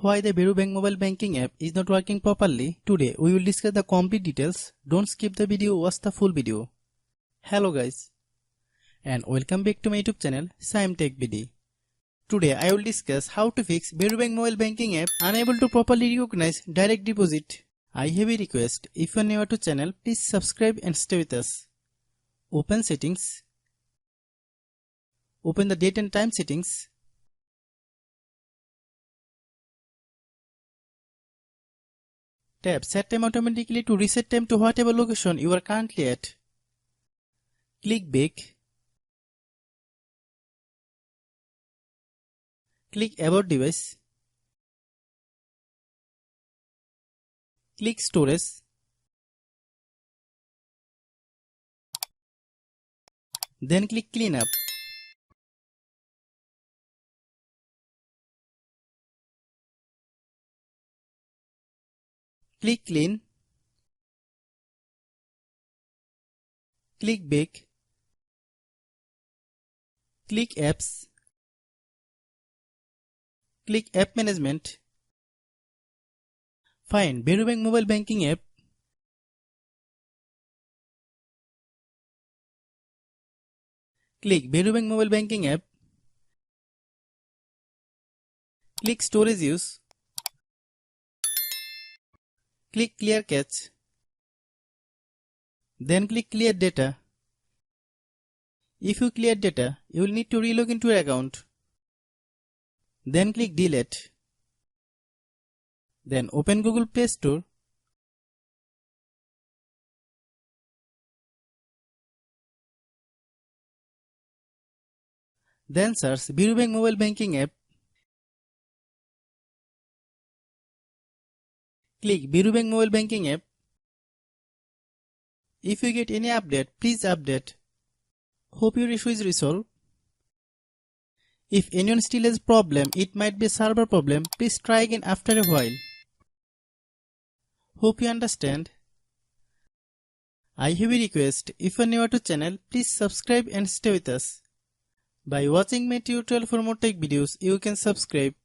Why the Varo Bank mobile banking app is not working properly? Today we will discuss the complete details. Don't skip the video, watch the full video. Hello guys, and welcome back to my YouTube channel Shaem Tech BD. Today I will discuss how to fix Varo Bank mobile banking app unable to properly recognize direct deposit. I have a request. If you are new to channel, please subscribe and stay with us. Open settings. Open the date and time settings. Tap Set Time automatically to reset time to whatever location you are currently at. Click Back. Click About Device. Click Storage. Then click Cleanup. Click Clean. Click Back. Click Apps. Click App Management. Find Varo Bank mobile banking app. Click Varo Bank mobile banking app. Click Storage Use. Click Clear Cache. Then click Clear Data. If you clear data, you will need to relog into your account. Then click Delete. Then open Google Play Store. Then search Varo Bank mobile banking app. Click Varo Bank mobile banking app. If you get any update, please update. Hope your issue is resolved. If anyone still has problem, it might be a server problem. Please try again after a while. Hope you understand. I have a request. If you are new to channel, please subscribe and stay with us. By watching my tutorial for more tech videos, you can subscribe.